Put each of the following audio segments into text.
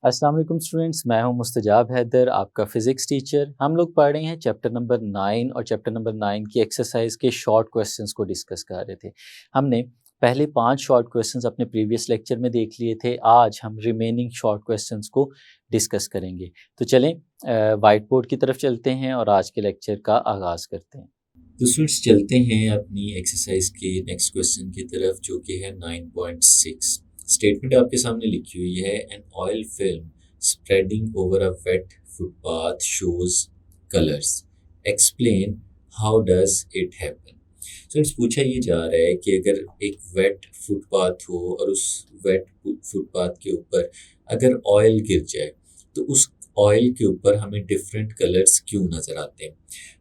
अस्सलाम वालेकुम स्टूडेंट्स, मैं हूं मुस्तजाब हैदर, आपका फ़िज़िक्स टीचर। हम लोग पढ़ रहे हैं चैप्टर नंबर 9 और चैप्टर नंबर 9 की एक्सरसाइज के शॉर्ट क्वेश्चंस को डिस्कस कर रहे थे। हमने पहले 5 शॉर्ट क्वेश्चंस अपने प्रीवियस लेक्चर में देख लिए थे। आज हम रिमेनिंग शॉर्ट क्वेश्चंस को डिस्कस करेंगे। तो चलें वाइट बोर्ड की तरफ चलते हैं और आज के लेक्चर का आगाज़ करते हैं। तो स्टूडेंट्स चलते हैं अपनी एक्सरसाइज के नेक्स्ट क्वेश्चन की तरफ जो कि है 9.6। स्टेटमेंट आपके सामने लिखी हुई है, an oil film spreading over a wet footpath shows colours, explain how does it happen. Students पूछा ये जा रहा है कि अगर एक वेट फुटपाथ हो और उस वेट फुटपाथ के ऊपर अगर ऑयल गिर जाए तो उस ऑयल के ऊपर हमें डिफरेंट कलर्स क्यों नज़र आते हैं।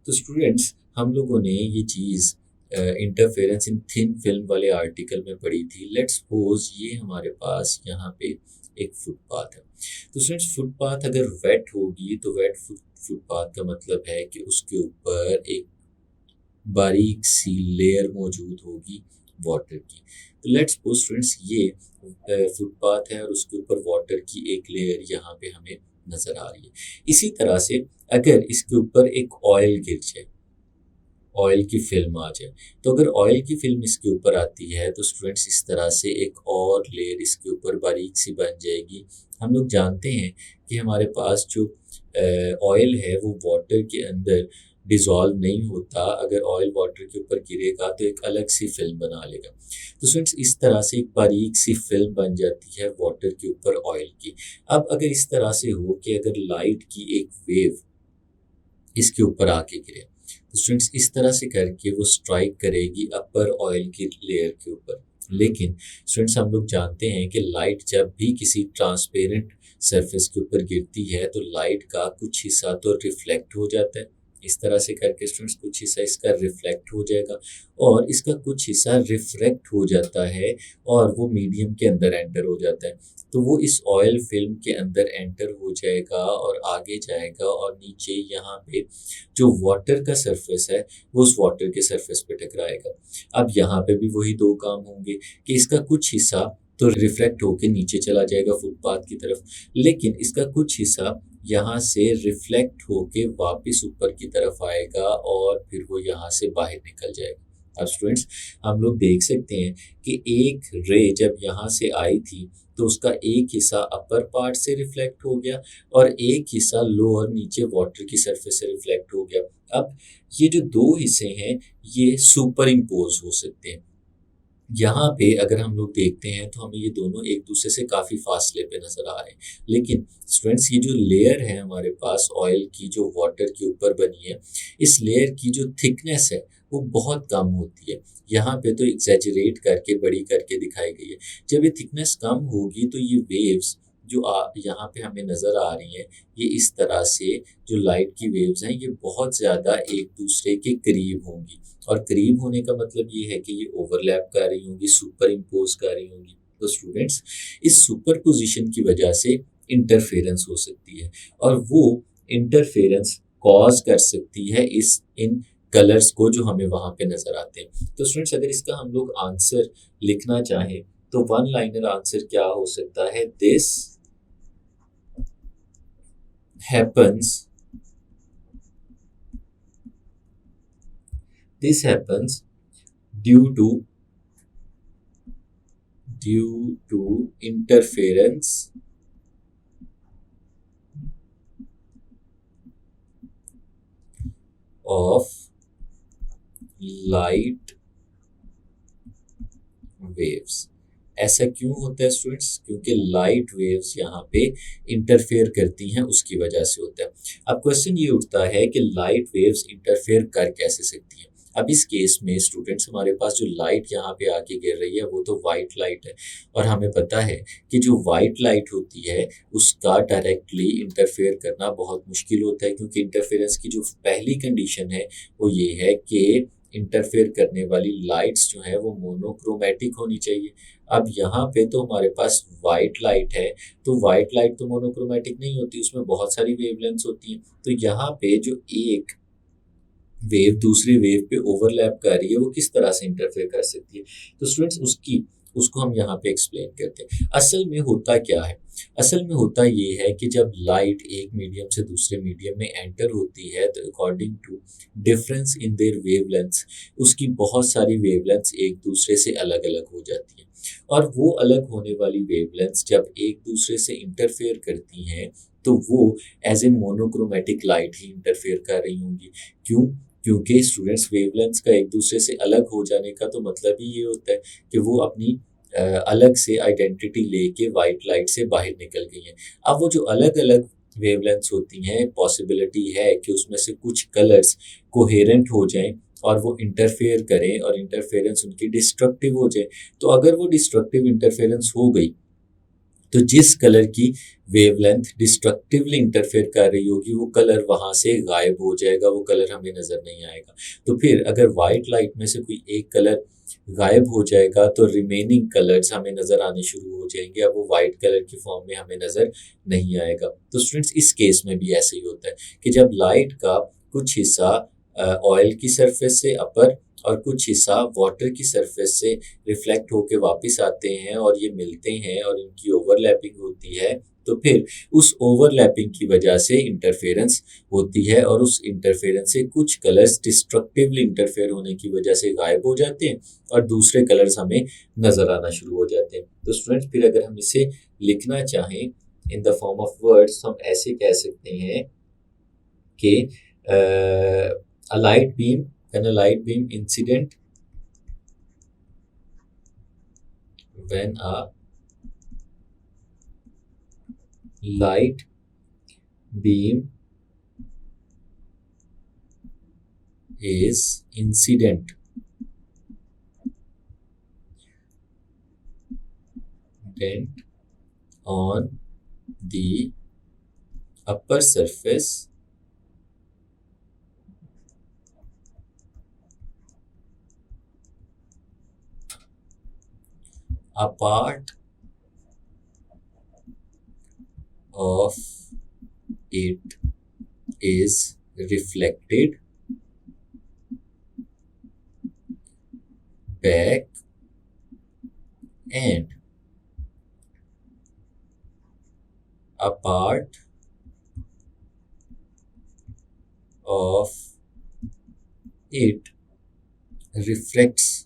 तो स्टूडेंट्स हम लोगों ने ये चीज़ इंटरफेरेंस इन थिन फिल्म वाले आर्टिकल में पढ़ी थी। लेट्स सपोज ये हमारे पास यहाँ पे एक फुटपाथ है। तो स्टूडेंट्स फुटपाथ अगर वेट होगी तो वेट फुटपाथ का मतलब है कि उसके ऊपर एक बारीक सी लेयर मौजूद होगी वाटर की। तो लेट्स सपोज स्टूडेंट्स ये फुटपाथ है और उसके ऊपर वाटर की एक लेयर यहाँ पे हमें नज़र आ रही है। इसी तरह से अगर इसके ऊपर एक ऑयल गिर जाए, ऑयल की फिल्म आ जाए, तो अगर ऑयल की फिल्म इसके ऊपर आती है तो स्टूडेंट्स इस तरह से एक और लेयर इसके ऊपर बारीक सी बन जाएगी। हम लोग जानते हैं कि हमारे पास जो ऑयल है वो वाटर के अंदर डिज़ोल्व नहीं होता। अगर ऑयल वाटर के ऊपर गिरेगा तो एक अलग सी फिल्म बना लेगा। तो स्टूडेंट्स इस तरह से एक बारीक सी फिल्म बन जाती है वाटर के ऊपर ऑयल की। अब अगर इस तरह से हो कि अगर लाइट की एक वेव इसके ऊपर आके गिरे तो स्टूडेंट्स इस तरह से करके वो स्ट्राइक करेगी अपर ऑयल की लेयर के ऊपर। लेकिन स्टूडेंट्स हम लोग जानते हैं कि लाइट जब भी किसी ट्रांसपेरेंट सरफेस के ऊपर गिरती है तो लाइट का कुछ हिस्सा तो रिफ्लेक्ट हो जाता है। इस तरह से करके स्टूडेंट्स कुछ हिस्सा इसका रिफ्लेक्ट हो जाएगा और इसका कुछ हिस्सा रिफ्रैक्ट हो जाता है और वो मीडियम के अंदर एंटर हो जाता है। तो वो इस ऑयल फिल्म के अंदर एंटर हो जाएगा और आगे जाएगा और नीचे यहाँ पे जो वाटर का सरफेस है वो उस वाटर के सरफेस पे टकराएगा। अब यहाँ पे भी वही दो काम होंगे कि इसका कुछ हिस्सा तो रिफ्लेक्ट होके नीचे चला जाएगा फुटपाथ की तरफ, लेकिन इसका कुछ हिस्सा यहाँ से रिफ्लेक्ट होके वापस ऊपर की तरफ आएगा और फिर वो यहाँ से बाहर निकल जाएगा। अब स्टूडेंट्स हम लोग देख सकते हैं कि एक रे जब यहाँ से आई थी तो उसका एक हिस्सा अपर पार्ट से रिफ्लेक्ट हो गया और एक हिस्सा लोअर नीचे वाटर की सरफेस से रिफ्लेक्ट हो गया। अब ये जो दो हिस्से हैं ये सुपर इम्पोज हो सकते हैं। यहाँ पे अगर हम लोग देखते हैं तो हमें ये दोनों एक दूसरे से काफ़ी फासले पे नज़र आ रहे हैं। लेकिन स्टूडेंट्स ये जो लेयर है हमारे पास ऑयल की जो वाटर के ऊपर बनी है, इस लेयर की जो थिकनेस है वो बहुत कम होती है। यहाँ पे तो एग्जैजरेट करके बड़ी करके दिखाई गई है। जब ये थिकनेस कम होगी तो ये वेव्स जो यहाँ पे हमें नज़र आ रही हैं ये इस तरह से जो लाइट की वेव्स हैं ये बहुत ज़्यादा एक दूसरे के करीब होंगी। और करीब होने का मतलब ये है कि ये ओवरलैप कर रही होंगी, सुपर इम्पोज कर रही होंगी। तो स्टूडेंट्स इस सुपर पोजिशन की वजह से इंटरफेरेंस हो सकती है और वो इंटरफेरेंस कॉज कर सकती है इन कलर्स को जो हमें वहां पे नजर आते हैं। तो स्टूडेंट्स अगर इसका हम लोग आंसर लिखना चाहें तो वन लाइनर आंसर क्या हो सकता है, this happens this happens due to interference of light waves। ऐसा क्यों होता है स्टूडेंट्स, क्योंकि लाइट वेव्स यहाँ पे इंटरफेयर करती हैं उसकी वजह से होता है। अब क्वेश्चन ये उठता है कि लाइट वेव्स इंटरफेयर कर कैसे सकती हैं। अब इस केस में स्टूडेंट्स हमारे पास जो लाइट यहाँ पे आके गिर रही है वो तो वाइट लाइट है और हमें पता है कि जो वाइट लाइट होती है उसका डायरेक्टली इंटरफेयर करना बहुत मुश्किल होता है, क्योंकि इंटरफेरेंस की जो पहली कंडीशन है वो ये है कि इंटरफेयर करने वाली लाइट्स जो है वो मोनोक्रोमैटिक होनी चाहिए। अब यहाँ पे तो हमारे पास वाइट लाइट है, तो वाइट लाइट तो मोनोक्रोमैटिक नहीं होती, उसमें बहुत सारी वेवलेंथ्स होती हैं। तो यहाँ पे जो एक वेव दूसरे वेव पे ओवरलैप कर रही है वो किस तरह से इंटरफेयर कर सकती है। तो स्टूडेंट्स उसको हम यहाँ पे एक्सप्लेन करते हैं। असल में होता क्या है, असल में होता ये है कि जब लाइट एक मीडियम से दूसरे मीडियम में एंटर होती है तो according to difference in their wavelengths, उसकी बहुत सारी वेवलेंथ्स एक दूसरे से अलग अलग हो जाती हैं। और वो अलग होने वाली वेवलेंथ्स जब एक दूसरे से इंटरफेयर करती हैं तो वो एज ए मोनोक्रोमेटिक लाइट ही इंटरफेयर कर रही होंगी। क्यों? क्योंकि स्टूडेंट्स वेवलेंथ्स का एक दूसरे से अलग हो जाने का तो मतलब ही ये होता है कि वो अपनी अलग से आइडेंटिटी लेके वाइट लाइट से बाहर निकल गई हैं। अब वो जो अलग अलग वेवलेंथ्स होती हैं, पॉसिबिलिटी है कि उसमें से कुछ कलर्स कोहेरेंट हो जाएं और वो इंटरफेयर करें और इंटरफेरेंस उनकी डिस्ट्रक्टिव हो जाए। तो अगर वो डिस्ट्रक्टिव इंटरफेरेंस हो गई तो जिस कलर की वेवलेंथ डिस्ट्रक्टिवली इंटरफेयर कर रही होगी वो कलर वहाँ से गायब हो जाएगा, वो कलर हमें नज़र नहीं आएगा। तो फिर अगर वाइट लाइट में से कोई एक कलर गायब हो जाएगा तो रिमेनिंग कलर्स हमें नज़र आने शुरू हो जाएंगे। अब वो वाइट कलर की फॉर्म में हमें नज़र नहीं आएगा। तो स्टूडेंट्स इस केस में भी ऐसे ही होता है कि जब लाइट का कुछ हिस्सा ऑयल की सरफेस से अपर और कुछ हिस्सा वाटर की सरफेस से रिफ्लेक्ट होके वापस आते हैं और ये मिलते हैं और इनकी ओवरलैपिंग होती है, तो फिर उस ओवरलैपिंग की वजह से इंटरफेरेंस होती है और उस इंटरफेरेंस से कुछ कलर्स डिस्ट्रक्टिवली इंटरफेयर होने की वजह से गायब हो जाते हैं और दूसरे कलर्स हमें नजर आना शुरू हो जाते हैं। तो स्टूडेंट्स फिर अगर हम इसे लिखना चाहें in the form of words तो हम ऐसे कह सकते हैं कि a light beam when a light beam incident when a light beam is incident on the upper surface a part of it is reflected back and a part of it reflects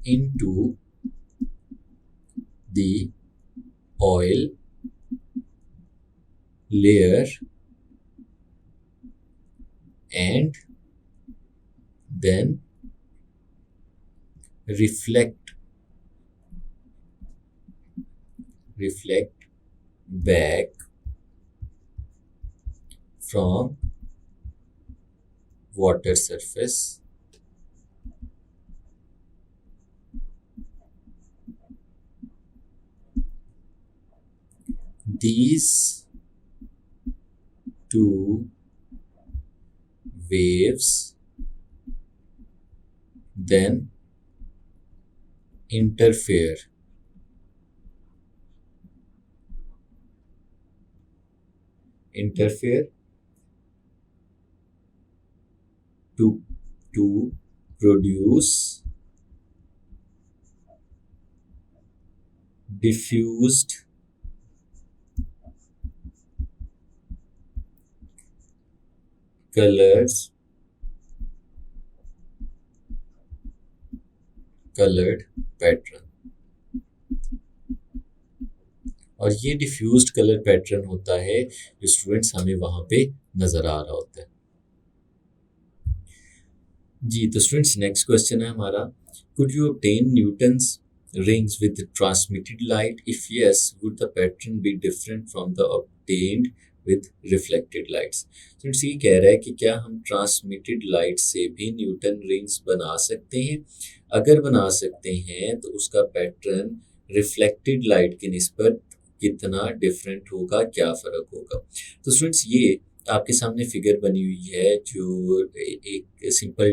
into the oil layer and then reflect back from water surface these two waves then interfere to produce diffused colored pattern। और ये diffused colour pattern होता है जो students हमें वहां पे नजर आ रहा होता है। जी तो स्टूडेंट्स नेक्स्ट क्वेश्चन है हमारा, could you obtain Newton's rings with transmitted light, if yes would the pattern be different from the obtained with reflected lights. Students ये कह रहा है कि क्या हम ट्रांसमिटेड लाइट से भी न्यूटन रिंग्स बना सकते हैं, अगर बना सकते हैं तो उसका पैटर्न रिफ्लेक्टेड लाइट की निस्बत कितना डिफरेंट होगा, क्या फ़र्क होगा। तो स्टूडेंट्स ये आपके सामने फिगर बनी हुई है जो एक सिंपल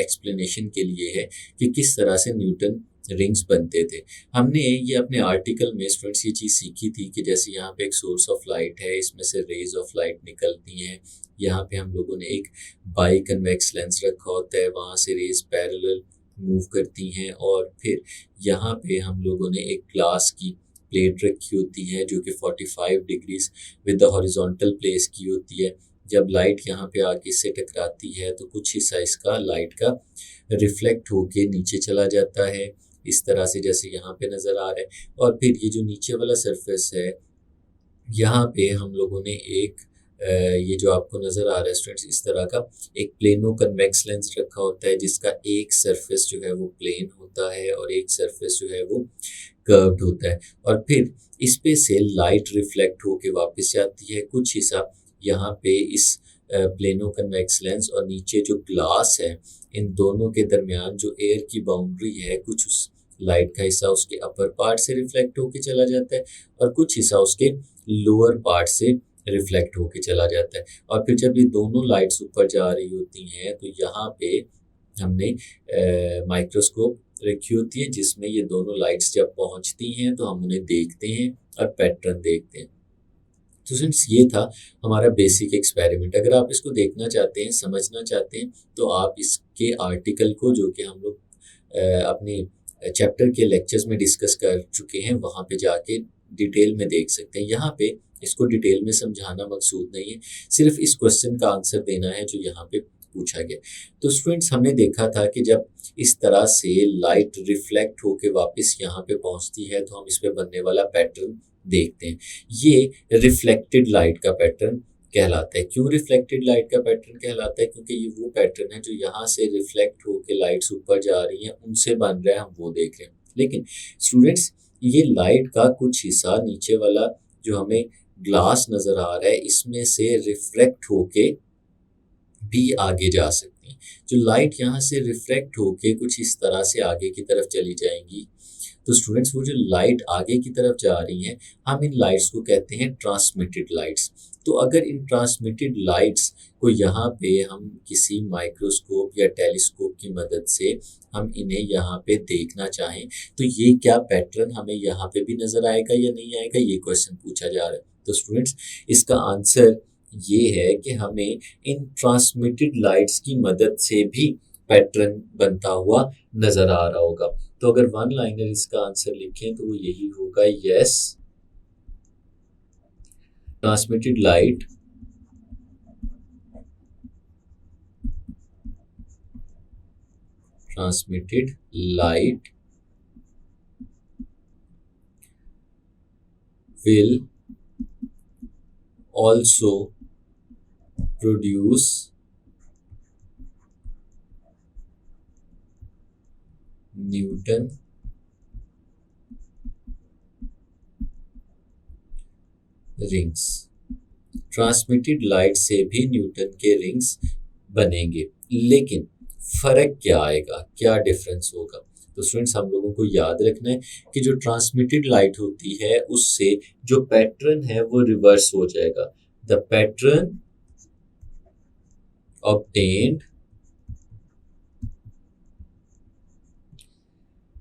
एक्सप्लेनेशन के लिए है कि किस तरह से न्यूटन रिंग्स बनते थे। हमने ये अपने आर्टिकल में स्टूडेंट्स ये चीज़ सीखी थी कि जैसे यहाँ पे एक सोर्स ऑफ लाइट है, इसमें से रेज ऑफ लाइट निकलती हैं। यहाँ पे हम लोगों ने एक बाई कन्वेक्स लेंस रखा होता है, वहाँ से रेज पैरेलल मूव करती हैं, और फिर यहाँ पे हम लोगों ने एक ग्लास की प्लेट रखी होती है जो कि 45 degrees with the horizontal place की होती है। जब लाइट यहाँ पे आके इससे टकराती है तो कुछ हिस्सा इसका लाइट का रिफ्लेक्ट होके नीचे चला जाता है, इस तरह से जैसे यहाँ पे नज़र आ रहा है। और फिर ये जो नीचे वाला सरफेस है, यहाँ पे हम लोगों ने एक ये जो आपको नज़र आ रहा है स्टूडेंट्स, इस तरह का एक प्लेनो कन्वेक्स लेंस रखा होता है, जिसका एक सरफेस जो है वो प्लेन होता है और एक सरफेस जो है वो कर्व्ड होता है। और फिर इस पे से लाइट रिफ्लेक्ट होके वापस आती है। कुछ हिस्सा यहाँ पे इस प्लेनो कन्वेक्स लेंस और नीचे जो ग्लास है, इन दोनों के दरमियान जो एयर की बाउंड्री है, कुछ उस लाइट का हिस्सा उसके अपर पार्ट से रिफ्लेक्ट होके चला जाता है और कुछ हिस्सा उसके लोअर पार्ट से रिफ्लेक्ट होके चला जाता है। और फिर जब ये दोनों लाइट्स ऊपर जा रही होती हैं तो यहाँ पे हमने माइक्रोस्कोप रखी होती है, जिसमें ये दोनों लाइट्स जब पहुँचती हैं तो हम उन्हें देखते हैं और पैटर्न देखते हैं। तो फ्रेंड्स ये था हमारा बेसिक एक्सपेरिमेंट। अगर आप इसको देखना चाहते हैं, समझना चाहते हैं, तो आप इसके आर्टिकल को, जो कि हम लोग अपने चैप्टर के लेक्चर्स में डिस्कस कर चुके हैं, वहाँ पे जाके डिटेल में देख सकते हैं। यहाँ पे इसको डिटेल में समझाना मकसूद नहीं है, सिर्फ इस क्वेश्चन का आंसर देना है जो यहाँ पे पूछा गया। तो स्टूडेंट्स, हमने देखा था कि जब इस तरह से लाइट रिफ्लेक्ट होके वापस यहाँ पे पहुँचती है तो हम इस पे बनने वाला पैटर्न देखते हैं। ये रिफ्लेक्टेड लाइट का पैटर्न कहलाता है। क्यों रिफ्लेक्टेड लाइट का पैटर्न कहलाता है? क्योंकि ये वो पैटर्न है जो यहाँ से रिफ्लेक्ट होके लाइट्स ऊपर जा रही हैं, उनसे बन रहा है, हम वो देख रहे हैं। लेकिन स्टूडेंट्स, ये लाइट का कुछ हिस्सा नीचे वाला जो हमें ग्लास नज़र आ रहा है, इसमें से रिफ्लेक्ट होके भी आगे जा सकती हैं। जो लाइट यहाँ से रिफ्लेक्ट होके कुछ इस तरह से आगे की तरफ चली जाएंगी, तो स्टूडेंट्स वो जो लाइट आगे की तरफ जा रही हैं, हम इन लाइट्स को कहते हैं ट्रांसमिटेड लाइट्स। तो अगर इन ट्रांसमिटेड लाइट्स को यहाँ पे हम किसी माइक्रोस्कोप या टेलीस्कोप की मदद से हम इन्हें यहाँ पे देखना चाहें, तो ये क्या पैटर्न हमें यहाँ पे भी नज़र आएगा या नहीं आएगा, ये क्वेश्चन पूछा जा रहा है। तो स्टूडेंट्स, इसका आंसर ये है कि हमें इन ट्रांसमिटेड लाइट्स की मदद से भी पैटर्न बनता हुआ नज़र आ रहा होगा। तो अगर वन लाइनर इसका आंसर लिखें तो वो यही होगा, yes, transmitted light will also produce Newton rings. Transmitted light से भी न्यूटन के रिंग्स बनेंगे, लेकिन फर्क क्या आएगा, क्या डिफरेंस होगा? तो स्टूडेंट्स, हम लोगों को याद रखना है कि जो ट्रांसमिटेड लाइट होती है उससे जो पैटर्न है वो रिवर्स हो जाएगा। The pattern obtained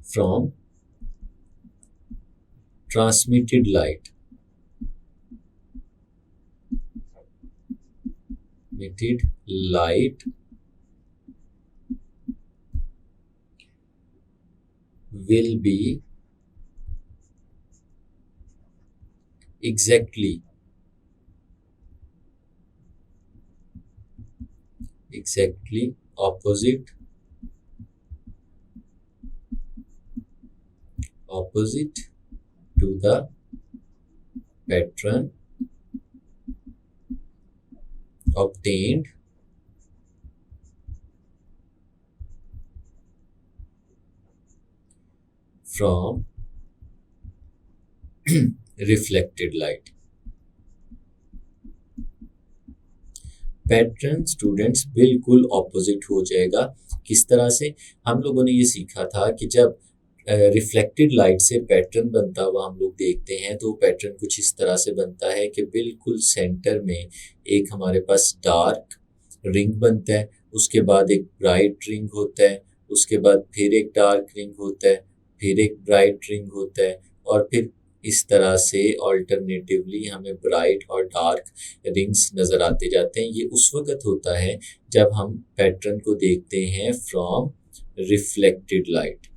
from transmitted light will be exactly opposite to the pattern obtained from reflected light। Pattern students बिल्कुल ऑपोजिट हो जाएगा। किस तरह से? हम लोगों ने ये सीखा था कि जब रिफ्लेक्टेड लाइट से पैटर्न बनता हुआ हम लोग देखते हैं तो पैटर्न कुछ इस तरह से बनता है कि बिल्कुल सेंटर में एक हमारे पास डार्क रिंग बनता है, उसके बाद एक ब्राइट रिंग होता है, उसके बाद फिर एक डार्क रिंग होता है, फिर एक ब्राइट रिंग होता है, और फिर इस तरह से ऑल्टरनेटिवली हमें ब्राइट और डार्क रिंग्स नज़र आते जाते हैं। ये उस वक्त होता है जब हम पैटर्न को देखते हैं फ्रॉम रिफ्लेक्टेड लाइट।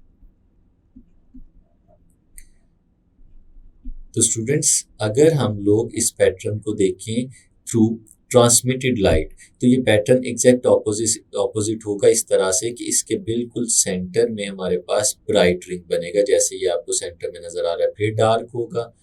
तो स्टूडेंट्स, अगर हम लोग इस पैटर्न को देखें थ्रू ट्रांसमिटेड लाइट, तो ये पैटर्न एग्जैक्ट ऑपोजिट होगा इस तरह से कि इसके बिल्कुल सेंटर में हमारे पास ब्राइट रिंग बनेगा, जैसे ये आपको सेंटर में नज़र आ रहा है। फिर डार्क होगा,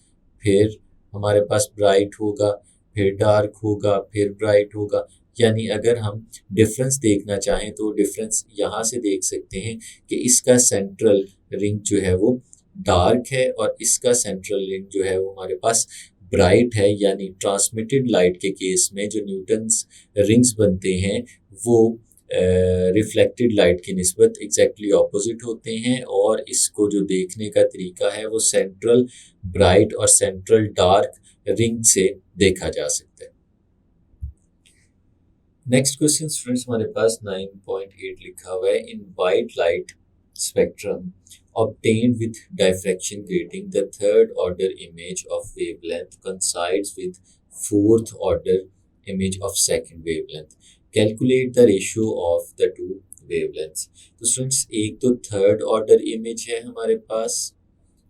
फिर हमारे पास ब्राइट होगा, फिर डार्क होगा, फिर ब्राइट होगा। यानी अगर हम डिफरेंस देखना चाहें तो डिफरेंस यहाँ से देख सकते हैं कि इसका सेंट्रल रिंग जो है वो डार्क है और इसका सेंट्रल रिंग जो है वो हमारे पास ब्राइट है। यानी ट्रांसमिटेड लाइट के केस में जो न्यूटन्स रिंग्स बनते हैं वो रिफ्लेक्टेड लाइट की निस्बत एग्जैक्टली ऑपोजिट होते हैं, और इसको जो देखने का तरीका है वो सेंट्रल ब्राइट और सेंट्रल डार्क रिंग से देखा जा सकता है। नेक्स्ट क्वेश्चन स्टूडेंट्स हमारे पास 9.8 लिखा हुआ है। In white light spectrum obtained with diffraction grating, the third order image of wavelength coincides with fourth order image of second wavelength. Calculate the ratio of the two wavelengths. तो students, एक तो third order image है हमारे पास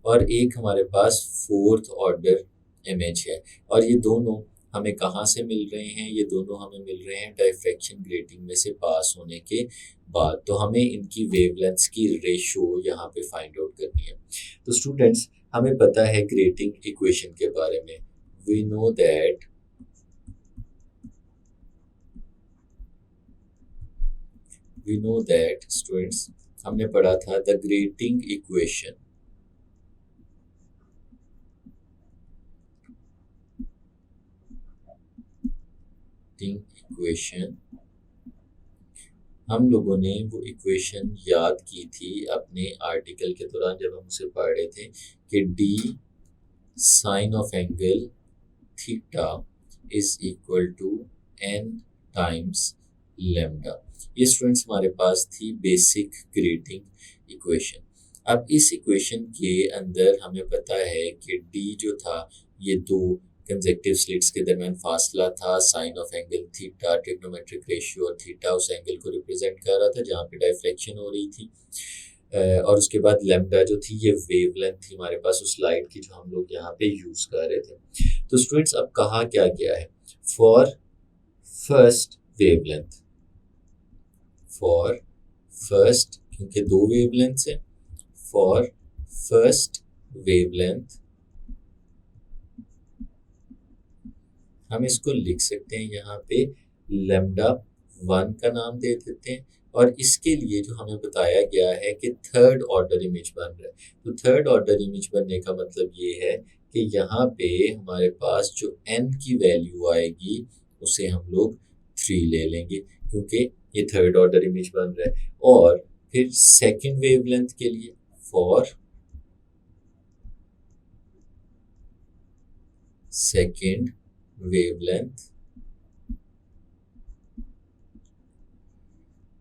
और एक हमारे पास fourth order image है, और ये दोनों हमें कहाँ से मिल रहे हैं? ये दोनों हमें मिल रहे हैं डायफ्रैक्शन ग्रेटिंग में से पास होने के बाद। तो हमें इनकी वेवलेंथ्स की रेशो यहाँ पे फाइंड आउट करनी है। तो स्टूडेंट्स, हमें पता है ग्रेटिंग इक्वेशन के बारे में। वी नो दैट स्टूडेंट्स, हमने पढ़ा था द ग्रेटिंग इक्वेशन हम लोगों ने वो इक्वेशन याद की थी अपने आर्टिकल के दौरान जब हम उसे पढ़ रहे थे कि d sine of angle theta is equal to n times lambda. ये स्टूडेंट्स हमारे पास थी बेसिक ग्रेटिंग इक्वेशन। अब इस इक्वेशन के अंदर हमें पता है कि डी जो था ये दो कंजेक्टिव स्लिट्स के दरमियान फासला था, sine of angle theta, trigonometric ratio और थीटा उस एंगल को रिप्रेजेंट कर रहा था जहाँ पे डायफ्लेक्शन हो रही थी। और उसके बाद लेम्डा जो थी ये वेवलेंथ थी हमारे पास उस लाइट की जो हम लोग यहाँ पे यूज कर रहे थे। तो स्टूडेंट्स, अब कहा क्या गया है? फॉर फर्स्ट वेवलेंथ, क्योंकि दो वेवलेंथ है, फॉर फर्स्ट वेवलेंथ हम इसको लिख सकते हैं यहाँ पे लेम्डा 1 का नाम दे देते हैं, और इसके लिए जो हमें बताया गया है कि थर्ड ऑर्डर इमेज बन रहा है। तो थर्ड ऑर्डर इमेज बनने का मतलब ये है कि यहाँ पे हमारे पास जो n की वैल्यू आएगी उसे हम लोग 3 ले लेंगे क्योंकि ये थर्ड ऑर्डर इमेज बन रहा है। और फिर सेकेंड वेवलेंथ के लिए फॉर सेकेंड वेवलेंथ,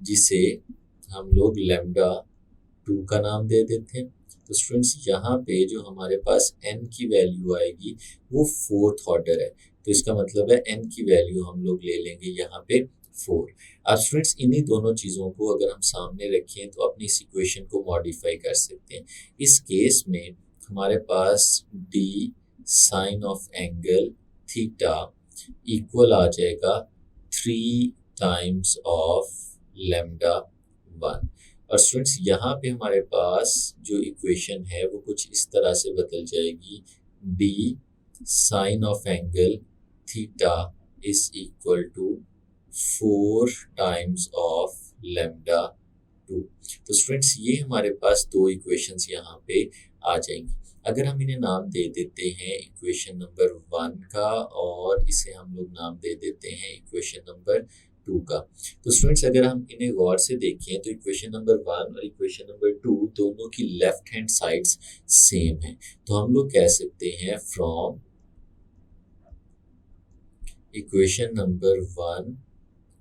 जिसे हम लोग लेम्डा 2 का नाम दे देते हैं। तो स्टूडेंट्स, यहाँ पे जो हमारे पास n की वैल्यू आएगी वो फोर्थ ऑर्डर है, तो इसका मतलब है n की वैल्यू हम लोग ले लेंगे यहाँ पे 4। अब स्टूडेंट्स, इन्हीं दोनों चीज़ों को अगर हम सामने रखें तो अपनी इस इक्वेशन को मॉडिफाई कर सकते हैं। इस केस में हमारे पास d sine of angle theta equal आ जाएगा 3 टाइम्स ऑफ लेम्डा 1। और स्टूडेंट्स, यहाँ पे हमारे पास जो इक्वेशन है वो कुछ इस तरह से बदल जाएगी, d sine of angle theta is equal to 4 times of lambda 2। तो स्टूडेंट्स, ये हमारे पास दो इक्वेशंस यहाँ पे आ जाएंगी। अगर हम इन्हें नाम दे देते हैं इक्वेशन नंबर 1 का, और इसे हम लोग नाम दे देते हैं इक्वेशन नंबर 2 का, तो स्टूडेंट्स अगर हम इन्हें गौर से देखें तो इक्वेशन नंबर 1 और इक्वेशन नंबर 2 दोनों की लेफ्ट हैंड साइड्स सेम है। तो हम लोग कह सकते हैं from equation number 1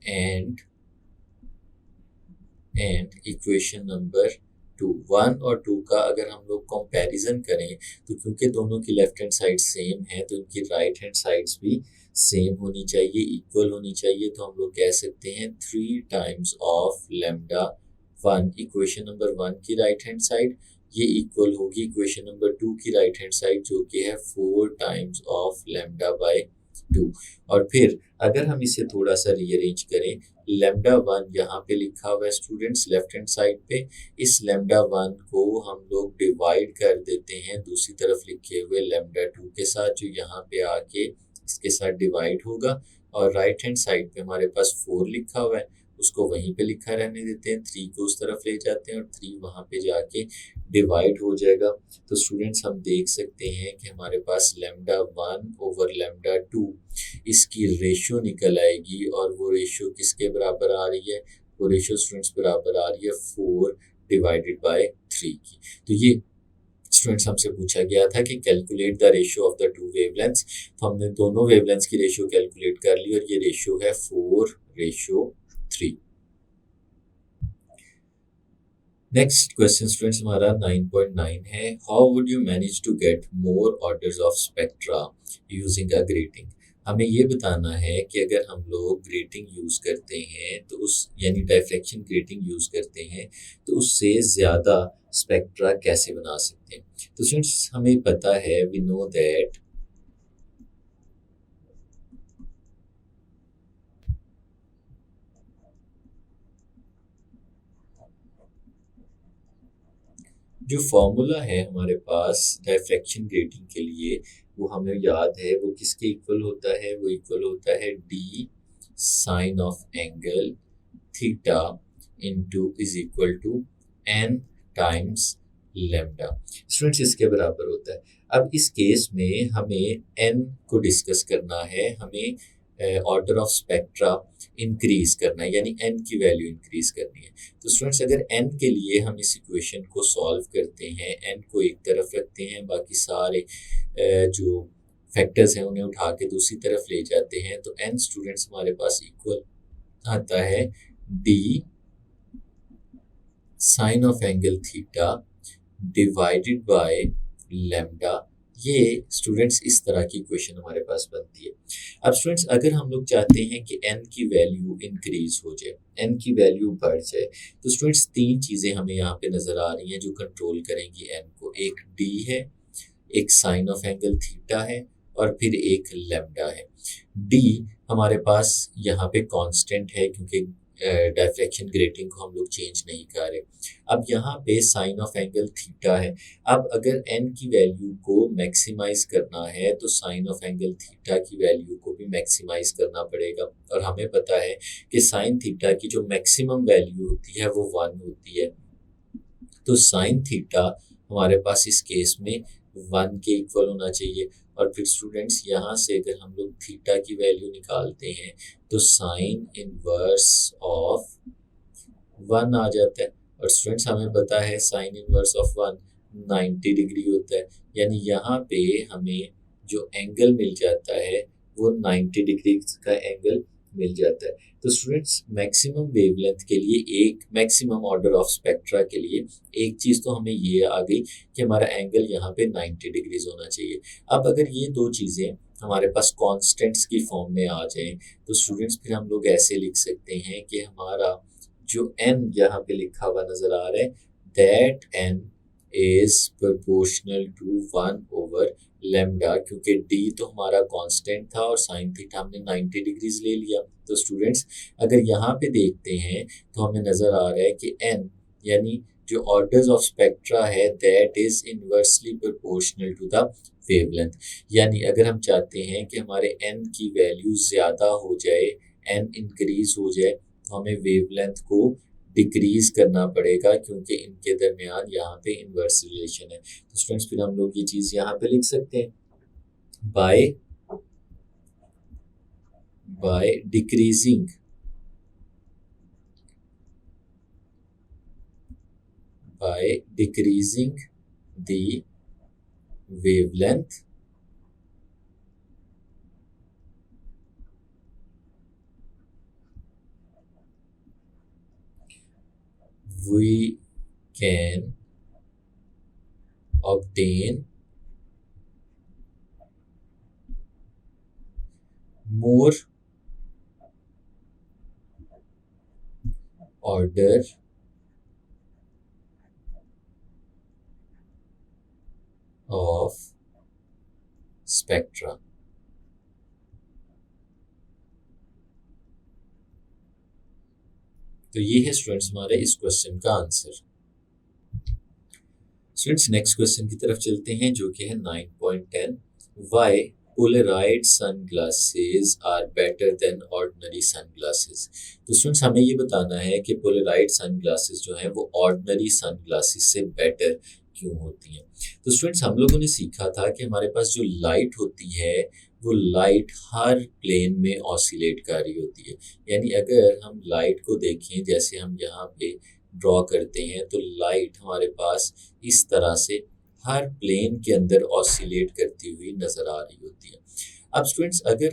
and equation number 2, 1 और 2 का अगर हम लोग कंपैरिजन करें तो क्योंकि दोनों की लेफ्ट हैंड साइड सेम है तो इनकी राइट हैंड साइड्स भी सेम होनी चाहिए, इक्वल होनी चाहिए। तो हम लोग कह सकते हैं 3 times of lambda 1 equation number 1 की राइट हैंड साइड, ये इक्वल होगी इक्वेशन नंबर 2 की राइट हैंड साइड जो कि है 4 टाइम्स ऑफ लैम्डा बाय 2। और फिर अगर हम इसे थोड़ा सा रीअरेंज करें, लैम्डा 1 यहाँ पे लिखा हुआ है स्टूडेंट्स लेफ्ट हैंड साइड पे, इस लैम्डा 1 को हम लोग डिवाइड कर देते हैं दूसरी तरफ लिखे हुए लैम्डा 2 के साथ जो यहाँ पे आके इसके साथ डिवाइड होगा। और राइट हैंड साइड पे हमारे पास 4 लिखा हुआ है, उसको वहीं पे लिखा रहने देते हैं, 3 को उस तरफ ले जाते हैं और 3 वहाँ पे जाके डिवाइड हो जाएगा। तो स्टूडेंट्स हम देख सकते हैं कि हमारे पास लैम्डा 1 ओवर लैम्डा 2 इसकी रेशियो निकल आएगी और वो रेशियो किसके बराबर आ रही है, वो रेशियो स्टूडेंट्स बराबर आ रही है 4 डिवाइडेड बाय 3 की। तो ये स्टूडेंट्स हमसे पूछा गया था कि calculate the ratio of the two wavelengths, तो हमने दोनों वेवलेंथ्स की रेशियो कैलकुलेट कर ली और ये रेशियो है 4:3। नेक्स्ट क्वेश्चन स्टूडेंट्स हमारा 9.9 है, how would you manage to get more orders of spectra using a grating. हमें ये बताना है कि अगर हम लोग ग्रेटिंग यूज़ करते हैं तो उस यानी डायफ्रैक्शन ग्रेटिंग यूज़ करते हैं तो उससे ज़्यादा स्पेक्ट्रा कैसे बना सकते हैं। तो स्टूडेंट्स हमें पता है, वी नो दैट जो फॉर्मूला है हमारे पास डायफ्रैक्शन ग्रेटिंग के लिए वो हमें याद है, वो किसके इक्वल होता है, वो इक्वल होता है d sine of angle theta into is equal to n times lambda. Students इसके बराबर होता है। अब इस केस में हमें एन को डिस्कस करना है, हमें ऑर्डर ऑफ स्पेक्ट्रा इंक्रीज करना है यानी एन की वैल्यू इंक्रीज करनी है। तो स्टूडेंट्स अगर एन के लिए हम इस इक्वेशन को सॉल्व करते हैं, एन को एक तरफ रखते हैं, बाकी सारे जो फैक्टर्स हैं उन्हें उठा के दूसरी तरफ ले जाते हैं, तो एन स्टूडेंट्स हमारे पास इक्वल आता है d sine of angle theta divided by lambda. ये स्टूडेंट्स इस तरह की इक्वेशन हमारे पास बनती है। अब स्टूडेंट्स अगर हम लोग चाहते हैं कि n की वैल्यू इंक्रीज हो जाए, n की वैल्यू बढ़ जाए, तो स्टूडेंट्स 3 चीज़ें हमें यहाँ पे नज़र आ रही हैं जो कंट्रोल करेंगी n को। एक d है, एक साइन ऑफ एंगल थीटा है और फिर एक लैम्डा है। d हमारे पास यहाँ पे कांस्टेंट है क्योंकि डायफ्रैक्शन ग्रेटिंग को हम लोग चेंज नहीं कर रहे। अब यहाँ पे साइन ऑफ एंगल थीटा है। अब अगर n की वैल्यू को मैक्सिमाइज करना है तो साइन ऑफ एंगल थीटा की वैल्यू को भी मैक्सिमाइज करना पड़ेगा और हमें पता है कि साइन थीटा की जो मैक्सिमम वैल्यू होती है वो 1 होती है। तो साइन थीटा हमारे पास इस केस में 1 के इक्वल होना चाहिए। और फिर स्टूडेंट्स यहाँ से अगर हम लोग थीटा की वैल्यू निकालते हैं तो साइन इनवर्स ऑफ 1 आ जाता है। और स्टूडेंट्स हमें पता है साइन इनवर्स ऑफ 1 90 डिग्री होता है, यानी यहाँ पे हमें जो एंगल मिल जाता है वो 90 डिग्री का एंगल मिल जाता है। तो स्टूडेंट्स मैक्सिमम वेवलेंथ के लिए एक मैक्सिमम ऑर्डर ऑफ स्पेक्ट्रा के लिए एक चीज़ तो हमें ये आ गई कि हमारा एंगल यहाँ पे 90 डिग्रीज होना चाहिए। अब अगर ये दो चीज़ें हमारे पास कांस्टेंट्स की फॉर्म में आ जाएं तो स्टूडेंट्स फिर हम लोग ऐसे लिख सकते हैं कि हमारा जो n यहाँ पे लिखा हुआ नजर आ रहा है that n is proportional to 1 over lambda, क्योंकि d तो हमारा कांस्टेंट था और साइन थीटा हमने 90 डिग्रीज ले लिया। तो स्टूडेंट्स अगर यहाँ पे देखते हैं तो हमें नजर आ रहा है कि n यानी जो ऑर्डर्स ऑफ स्पेक्ट्रा है that is inversely proportional to the wavelength. यानी अगर हम चाहते हैं कि हमारे n की वैल्यू ज़्यादा हो जाए, n इंक्रीज हो जाए, तो हमें वेवलेंथ को डिक्रीज करना पड़ेगा क्योंकि इनके दरमियान यहाँ पे इनवर्स रिलेशन है। तो स्टूडेंट्स फिर हम लोग ये चीज़ यहाँ पे लिख सकते हैं by decreasing the wavelength we can obtain more order of spectra. तो ये है स्टूडेंट्स हमारे इस क्वेश्चन का आंसर। स्टूडेंट्स नेक्स्ट क्वेश्चन की तरफ चलते हैं जो कि है 9.10 why polaroid sunglasses are better than ordinary sunglasses. तो स्टूडेंट्स हमें ये बताना है कि पोलराइड सनग्लासेस जो है वो ऑर्डिनरी सनग्लासेस से बेटर क्यों होती हैं। तो स्टूडेंट्स हम लोगों ने सीखा था कि हमारे पास जो लाइट होती है वो लाइट हर प्लेन में ऑसिलेट कर रही होती है। यानी अगर हम लाइट को देखें जैसे हम यहाँ पे ड्रॉ करते हैं तो लाइट हमारे पास इस तरह से हर प्लेन के अंदर ऑसिलेट करती हुई नजर आ रही होती है। अब स्टूडेंट्स अगर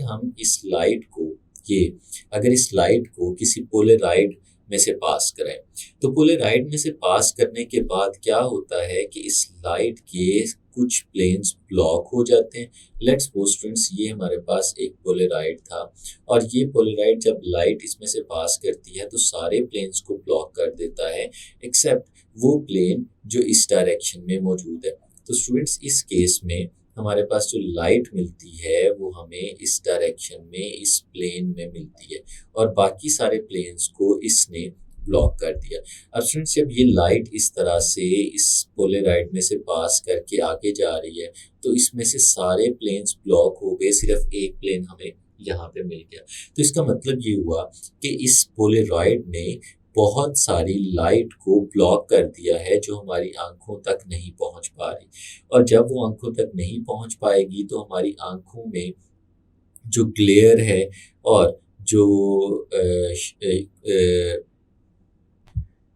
इस लाइट को किसी पोलराइड में से पास कराएं तो पोलराइड में से पास करने के बाद क्या होता है कि इस लाइट के कुछ प्लेन्स ब्लॉक हो जाते हैं। लेट्स सपोज स्टूडेंट्स ये हमारे पास एक पोलराइड था और ये पोलराइड जब लाइट इसमें से पास करती है तो सारे प्लेन्स को ब्लॉक कर देता है एक्सेप्ट वो प्लेन जो इस डायरेक्शन में मौजूद है। तो स्टूडेंट्स इस केस में हमारे पास जो लाइट मिलती है वो हमें इस डायरेक्शन में इस प्लेन में मिलती है और बाकी सारे प्लेन्स को इसने ब्लॉक कर दिया। अब स्टूडेंट्स जब ये लाइट इस तरह से इस पोलराइड में से पास करके आगे जा रही है तो इसमें से सारे प्लेन्स ब्लॉक हो गए, सिर्फ एक प्लेन हमें यहाँ पे मिल गया। तो इसका मतलब ये हुआ कि इस पोलराइड ने बहुत सारी लाइट को ब्लॉक कर दिया है जो हमारी आंखों तक नहीं पहुंच पा रही, और जब वो आंखों तक नहीं पहुंच पाएगी तो हमारी आंखों में जो ग्लेयर है और जो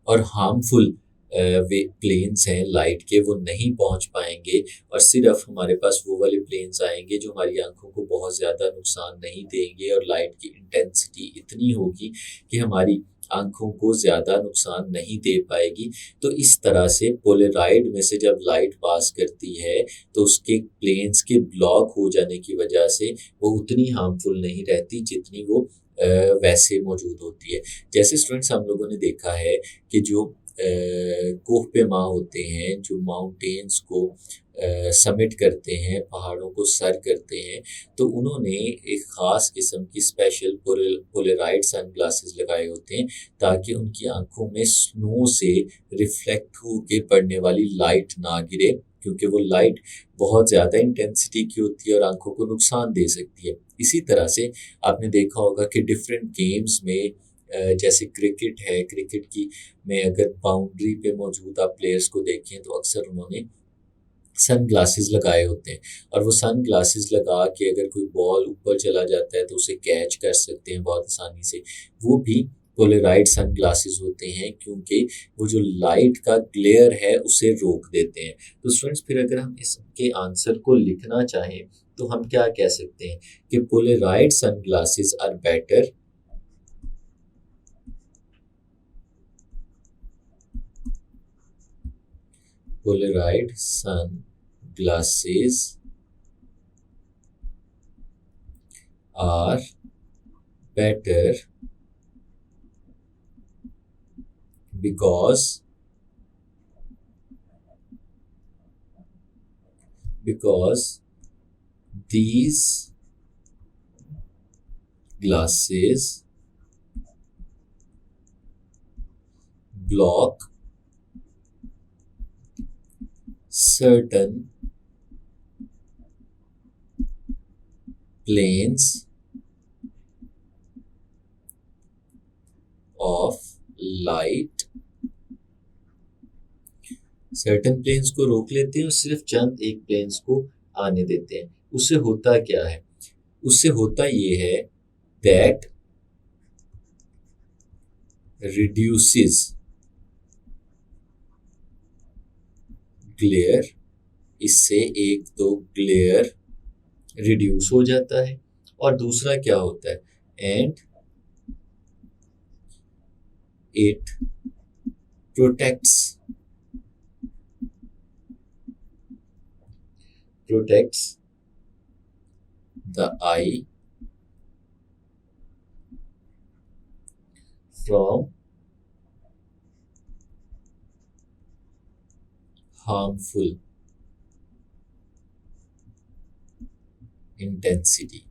और हार्मफुल वे प्लेन्स हैं लाइट के वो नहीं पहुंच पाएंगे और सिर्फ हमारे पास वो वाले प्लेन्स आएंगे जो हमारी आंखों को बहुत ज़्यादा नुकसान नहीं देंगे और लाइट की इंटेंसिटी इतनी होगी कि हमारी आंखों को ज़्यादा नुकसान नहीं दे पाएगी। तो इस तरह से पोलराइड में से जब लाइट पास करती है तो उसके प्लेन्स के ब्लॉक हो जाने की वजह से वो उतनी हार्मफुल नहीं रहती जितनी वो वैसे मौजूद होती है। जैसे स्टूडेंट्स हम लोगों ने देखा है कि जो कोह पेमा होते हैं जो माउंटेन्स को समिट करते हैं, पहाड़ों को सर करते हैं, तो उन्होंने एक ख़ास किस्म की स्पेशल पोलराइड सनग्लासेस लगाए होते हैं ताकि उनकी आंखों में स्नो से रिफ्लेक्ट होके पड़ने वाली लाइट ना गिरे, क्योंकि वो लाइट बहुत ज़्यादा इंटेंसिटी की होती है और आंखों को नुकसान दे सकती है। इसी तरह से आपने देखा होगा कि डिफरेंट गेम्स में जैसे क्रिकेट है, क्रिकेट की में अगर बाउंड्री पे मौजूद आप प्लेयर्स को देखें तो अक्सर उन्होंने सन ग्लासेस लगाए होते हैं और वो सन ग्लासेस लगा के अगर कोई बॉल ऊपर चला जाता है तो उसे कैच कर सकते हैं बहुत आसानी से। वो भी पोलराइड सन ग्लासेस होते हैं क्योंकि वो जो लाइट का ग्लेयर है उसे रोक देते हैं। तो स्टूडेंट्स फिर अगर हम इसके आंसर को लिखना चाहें तो हम क्या कह सकते हैं कि polaroid sunglasses are better polarized sunglasses are better because these glasses block certain planes of light। Certain planes को रोक लेते हैं और सिर्फ चंद एक प्लेन्स को आने देते हैं। उससे होता क्या है? उससे होता ये है दैट reduces ग्लेयर, इससे एक तो ग्लेयर रिड्यूस हो जाता है और दूसरा क्या होता है and it protects protects the eye from harmful intensity.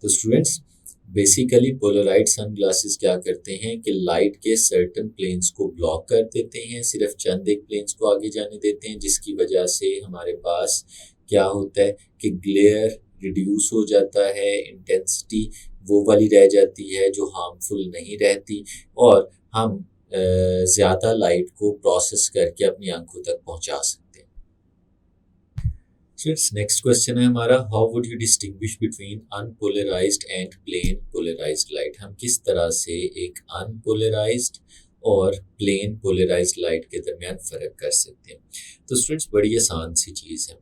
तो स्टूडेंट्स बेसिकली पोलराइड सनग्लासेस क्या करते हैं कि लाइट के सर्टन प्लेन्स को ब्लॉक कर देते हैं, सिर्फ चंद एक प्लेन्स को आगे जाने देते हैं, जिसकी वजह से हमारे पास क्या होता है कि ग्लेयर रिड्यूस हो जाता है, इंटेंसिटी वो वाली रह जाती है जो हार्मफुल नहीं रहती, और हम ज़्यादा लाइट को प्रोसेस करके अपनी आंखों तक पहुंचा सकते हैं। स्टूडेंट्स नेक्स्ट क्वेश्चन है हमारा, how would you distinguish between unpolarised and plane polarised light. हम किस तरह से एक अनपोलराइज्ड और प्लेन पोलराइज्ड लाइट के दरमियान फ़र्क कर सकते हैं। तो स्टूडेंट्स बड़ी आसान सी चीज़ है,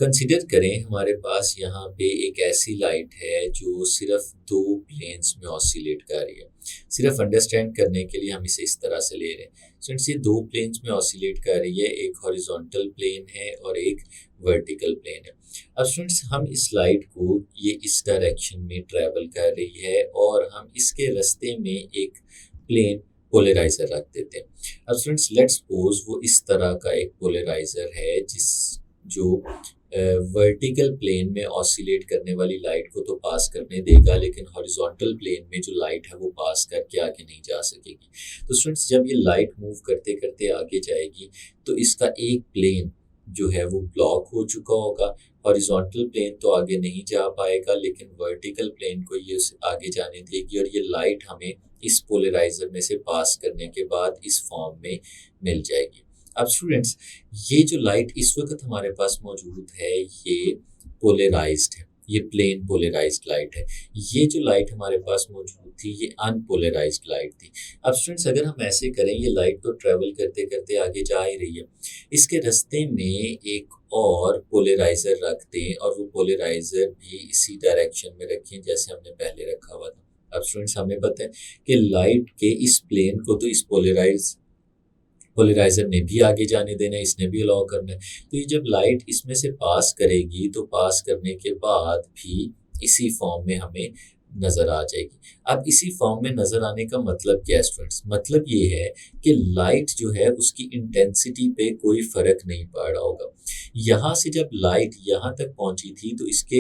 कंसिडर करें हमारे पास यहाँ पे एक ऐसी लाइट है जो सिर्फ दो प्लेन्स में ऑसिलेट कर रही है। सिर्फ अंडरस्टैंड करने के लिए हम इसे इस तरह से ले रहे हैं। स्टूडेंट्स ये दो प्लेन्स में ऑसिलेट कर रही है, एक हॉरिजॉन्टल प्लेन है और एक वर्टिकल प्लेन है। अब स्टूडेंट्स हम इस लाइट को ये इस डायरेक्शन में ट्रैवल कर रही है और हम इसके रास्ते में एक प्लेन पोलराइजर रख देते हैं। अब स्टूडेंट्स लेट्स सपोज वो इस तरह का एक पोलराइजर है जो वर्टिकल प्लेन में ऑसिलेट करने वाली लाइट को तो पास करने देगा, लेकिन हॉरिजॉन्टल प्लेन में जो लाइट है वो पास करके आगे नहीं जा सकेगी। तो स्टूडेंट्स जब ये लाइट मूव करते करते आगे जाएगी तो इसका एक प्लेन जो है वो ब्लॉक हो चुका होगा, हॉरिजॉन्टल प्लेन तो आगे नहीं जा पाएगा, लेकिन वर्टिकल प्लेन को ये आगे जाने देगी और ये लाइट हमें इस पोलराइजर में से पास करने के बाद इस फॉर्म में मिल जाएगी। अब स्टूडेंट्स ये जो लाइट इस वक्त हमारे पास मौजूद है ये पोलराइज्ड है, ये प्लेन पोलराइज्ड लाइट है। ये जो लाइट हमारे पास मौजूद थी ये अनपोलराइज्ड लाइट थी। अब स्टूडेंट्स अगर हम ऐसे करें, ये लाइट तो ट्रेवल करते करते आगे जा ही रही है, इसके रास्ते में एक और पोलराइजर रख दें और वो पोलराइजर भी इसी डायरेक्शन में रखें जैसे हमने पहले रखा हुआ था। अब स्टूडेंट्स हमें पता है कि लाइट के इस प्लेन को तो इस पोलराइजर ने भी आगे जाने देना है, इसने भी अलाउ करना है। तो ये जब लाइट इसमें से पास करेगी तो पास करने के बाद भी इसी फॉर्म में हमें नज़र आ जाएगी। अब इसी फॉर्म में नज़र आने का मतलब क्या है स्टूडेंट्स? मतलब ये है कि लाइट जो है उसकी इंटेंसिटी पे कोई फ़र्क नहीं पड़ रहा होगा। यहाँ से जब लाइट यहाँ तक पहुँची थी तो इसके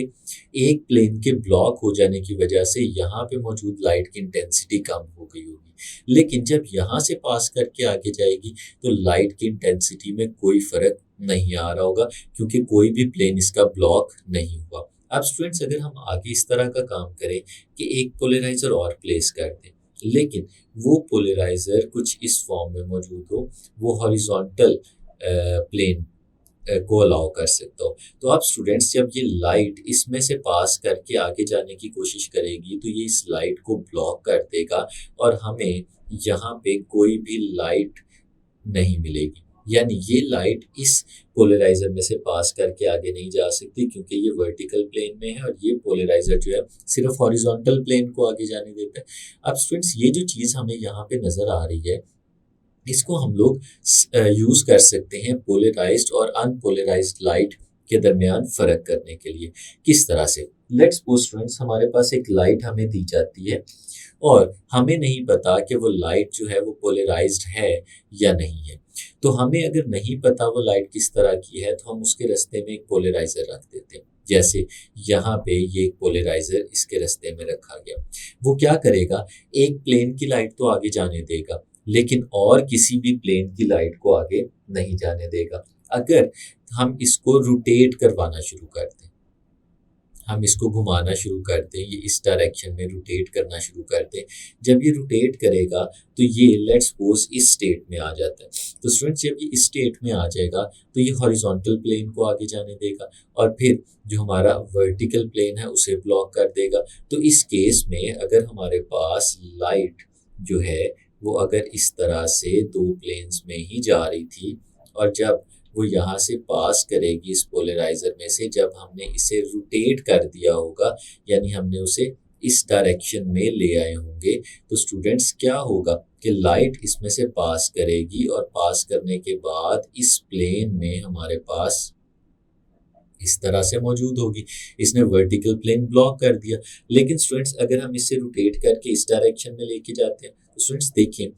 एक प्लेन के ब्लॉक हो जाने की वजह से यहाँ पे मौजूद लाइट की इंटेंसिटी कम हो गई होगी, लेकिन जब यहाँ से पास करके आगे जाएगी तो लाइट की इंटेंसिटी में कोई फ़र्क नहीं आ रहा होगा क्योंकि कोई भी प्लेन इसका ब्लॉक नहीं हुआ। अब स्टूडेंट्स अगर हम आगे इस तरह का काम करें कि एक पोलराइजर और प्लेस कर दें, लेकिन वो पोलराइजर कुछ इस फॉर्म में मौजूद हो, वो हॉरिजॉन्टल प्लेन को अलाउ कर सकता हो, तो अब स्टूडेंट्स जब ये लाइट इसमें से पास करके आगे जाने की कोशिश करेगी तो ये इस लाइट को ब्लॉक कर देगा और हमें यहाँ पे कोई भी लाइट नहीं मिलेगी। यानी ये लाइट इस पोलराइजर में से पास करके आगे नहीं जा सकती क्योंकि ये वर्टिकल प्लेन में है और ये पोलराइजर जो है सिर्फ हॉरिजॉन्टल प्लेन को आगे जाने देता है। अब स्टूडेंट्स ये जो चीज़ हमें यहाँ पे नज़र आ रही है इसको हम लोग यूज़ कर सकते हैं पोलराइज्ड और अनपोलराइज्ड लाइट के दरमियान फ़र्क करने के लिए। किस तरह से? लेट्स सपोज स्टूडेंट्स हमारे पास एक लाइट हमें दी जाती है और हमें नहीं पता कि वो लाइट जो है वो पोलराइज्ड है या नहीं है। तो हमें अगर नहीं पता वो लाइट किस तरह की है तो हम उसके रास्ते में एक पोलराइजर रख देते हैं। जैसे यहाँ पे ये एक पोलराइजर इसके रास्ते में रखा गया, वो क्या करेगा, एक प्लेन की लाइट तो आगे जाने देगा लेकिन और किसी भी प्लेन की लाइट को आगे नहीं जाने देगा। अगर हम इसको रोटेट करवाना शुरू कर दें, हम इसको घुमाना शुरू कर दें, ये इस डायरेक्शन में रोटेट करना शुरू कर दें, जब ये रोटेट करेगा तो ये लेट्स सपोज इस स्टेट में आ जाता है। तो स्टूडेंट्स जब ये इस स्टेट में आ जाएगा तो ये हॉरिजॉन्टल प्लेन को आगे जाने देगा और फिर जो हमारा वर्टिकल प्लेन है उसे ब्लॉक कर देगा। तो इस केस में अगर हमारे पास लाइट जो है वो अगर इस तरह से दो प्लेन्स में ही जा रही थी और जब वो यहाँ से पास करेगी इस पोलराइजर में से, जब हमने इसे रोटेट कर दिया होगा यानी हमने उसे इस डायरेक्शन में ले आए होंगे, तो स्टूडेंट्स क्या होगा कि लाइट इसमें से पास करेगी और पास करने के बाद इस प्लेन में हमारे पास इस तरह से मौजूद होगी। इसने वर्टिकल प्लेन ब्लॉक कर दिया। लेकिन स्टूडेंट्स अगर हम इसे रोटेट करके इस डायरेक्शन में लेके जाते हैं, तो स्टूडेंट्स देखिए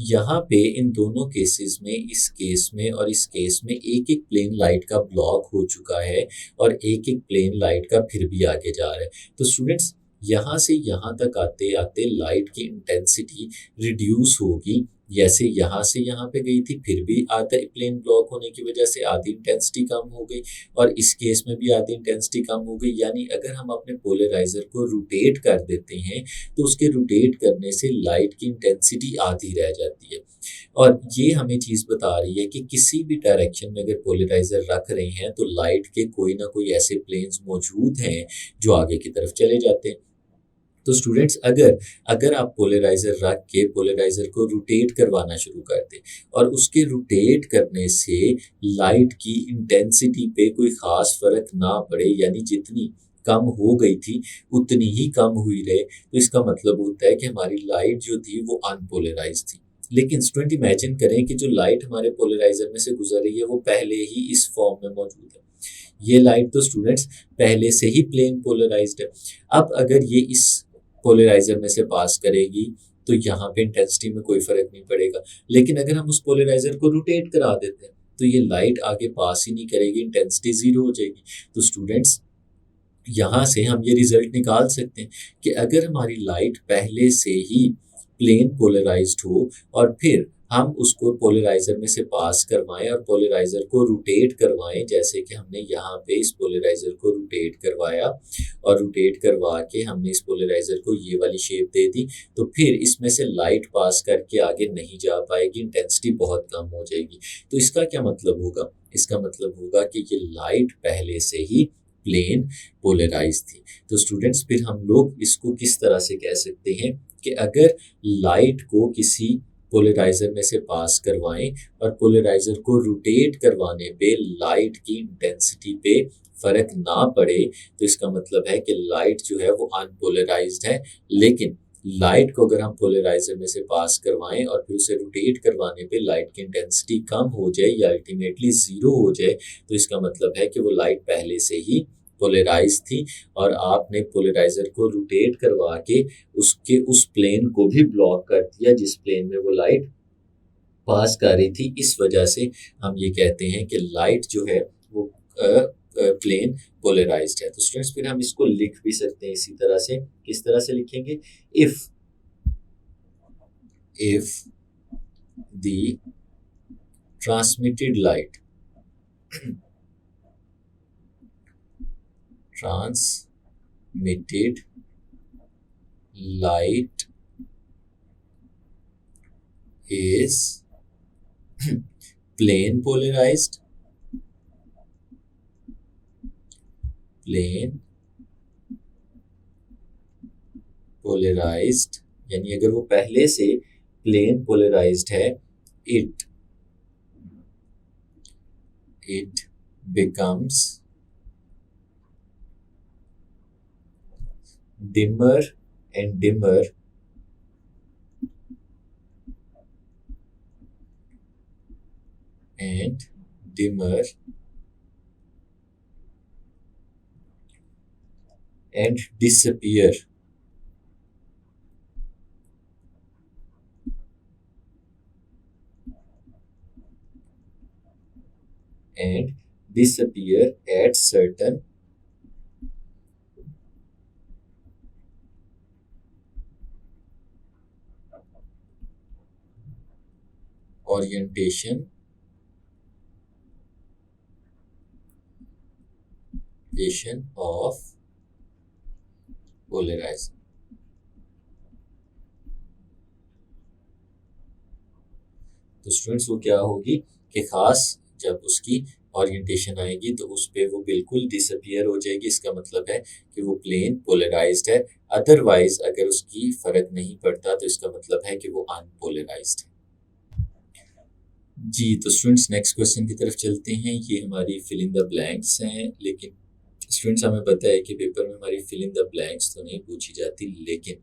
यहाँ पे इन दोनों केसेस में, इस केस में और इस केस में एक एक प्लेन लाइट का ब्लॉक हो चुका है और एक एक प्लेन लाइट का फिर भी आगे जा रहा है। तो स्टूडेंट्स यहाँ से यहाँ तक आते आते लाइट की इंटेंसिटी रिड्यूस होगी। जैसे यहाँ से यहाँ पे गई थी, फिर भी आधा प्लेन ब्लॉक होने की वजह से आधी इंटेंसिटी कम हो गई और इस केस में भी आधी इंटेंसिटी कम हो गई। यानी अगर हम अपने पोलराइजर को रोटेट कर देते हैं तो उसके रोटेट करने से लाइट की इंटेंसिटी आधी रह जाती है। और ये हमें चीज़ बता रही है कि किसी भी डायरेक्शन में अगर पोलराइजर रख रहे हैं तो लाइट के कोई ना कोई ऐसे प्लेन्स मौजूद हैं जो आगे की तरफ चले जाते हैं। तो स्टूडेंट्स अगर अगर आप पोलराइजर रख के पोलराइजर को रोटेट करवाना शुरू कर दें और उसके रोटेट करने से लाइट की इंटेंसिटी पे कोई ख़ास फ़र्क ना पड़े, यानी जितनी कम हो गई थी उतनी ही कम हुई रहे, तो इसका मतलब होता है कि हमारी लाइट जो थी वो अनपोलराइज थी। लेकिन स्टूडेंट इमेजिन करें कि जो लाइट हमारे पोलराइजर में से गुजर रही है वो पहले ही इस फॉर्म में मौजूद है। ये लाइट तो स्टूडेंट्स पहले से ही प्लेन पोलराइज्ड है। अब अगर ये इस पोलराइजर में से पास करेगी तो यहाँ पे इंटेंसिटी में कोई फर्क नहीं पड़ेगा। लेकिन अगर हम उस पोलराइजर को रोटेट करा देते हैं तो ये लाइट आगे पास ही नहीं करेगी, इंटेंसिटी जीरो हो जाएगी। तो स्टूडेंट्स यहाँ से हम ये रिजल्ट निकाल सकते हैं कि अगर हमारी लाइट पहले से ही प्लेन पोलराइज्ड हो और फिर हम उसको पोलराइजर में से पास करवाएं और पोलराइजर को रोटेट करवाएं, जैसे कि हमने यहाँ पे इस पोलराइजर को रोटेट करवाया और रोटेट करवा के हमने इस पोलराइजर को ये वाली शेप दे दी, तो फिर इसमें से लाइट पास करके आगे नहीं जा पाएगी, इंटेंसिटी बहुत कम हो जाएगी। तो इसका क्या मतलब होगा? इसका मतलब होगा कि ये लाइट पहले से ही प्लेन पोलराइज थी। तो स्टूडेंट्स फिर हम लोग इसको किस तरह से कह सकते हैं कि अगर लाइट को किसी पोलराइजर में से पास करवाएं और पोलराइजर को रोटेट करवाने पे लाइट की इंटेंसिटी पे फर्क ना पड़े, तो इसका मतलब है कि लाइट जो है वो अनपोलराइज्ड है। लेकिन लाइट को अगर हम पोलराइजर में से पास करवाएं और फिर उसे रोटेट करवाने पे लाइट की इंटेंसिटी कम हो जाए या अल्टीमेटली जीरो हो जाए, तो इसका मतलब है कि वो लाइट पहले से ही पोलराइज थी और आपने पोलराइजर को रोटेट करवा के उसके उस प्लेन को भी ब्लॉक कर दिया जिस प्लेन में वो लाइट पास कर रही थी। इस वजह से हम ये कहते हैं कि लाइट जो है वो प्लेन पोलराइज्ड है। तो स्टूडेंट्स फिर हम इसको लिख भी सकते हैं इसी तरह से। किस तरह से लिखेंगे? If the transmitted light is plane polarized यानी अगर वो पहले से प्लेन पोलराइज्ड है, it becomes dimmer and dimmer and dimmer and disappear at certain orientation of polarization। तो स्टूडेंट्स वो क्या होगी कि खास जब उसकी ओरिएंटेशन आएगी तो उस पे वो बिल्कुल डिसअपियर हो जाएगी। इसका मतलब है कि वो प्लेन पोलराइज्ड है। अदरवाइज अगर उसकी फर्क नहीं पड़ता तो इसका मतलब है कि वो अनपोलराइज्ड है। जी तो स्टूडेंट्स नेक्स्ट क्वेश्चन की तरफ चलते हैं। ये हमारी फिल इन द ब्लैंक्स हैं, लेकिन स्टूडेंट्स हमें पता है कि पेपर में हमारी फिल इन द ब्लैंक्स तो नहीं पूछी जाती, लेकिन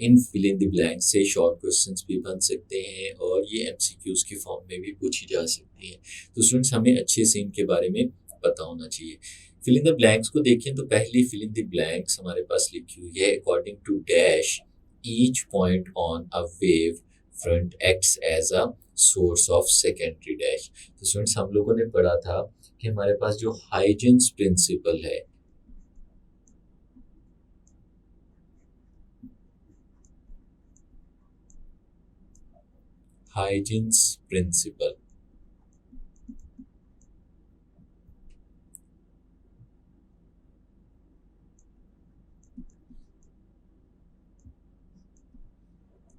इन फिल इन द ब्लैंक्स से शॉर्ट क्वेश्चंस भी बन सकते हैं और ये एमसीक्यूज की फॉर्म में भी पूछी जा सकती हैं। तो स्टूडेंट्स हमें अच्छे से इनके बारे में पता होना चाहिए। फिल इन द ब्लैंक्स को देखें तो पहली फिल इन द ब्लैंक्स हमारे पास लिखी हुई है, according to dash each point on a wave front acts as a source of secondary dash. तो स्टूडेंट्स हम लोगों ने पढ़ा था कि हमारे पास जो हाइजेंस प्रिंसिपल है, Huygens principal,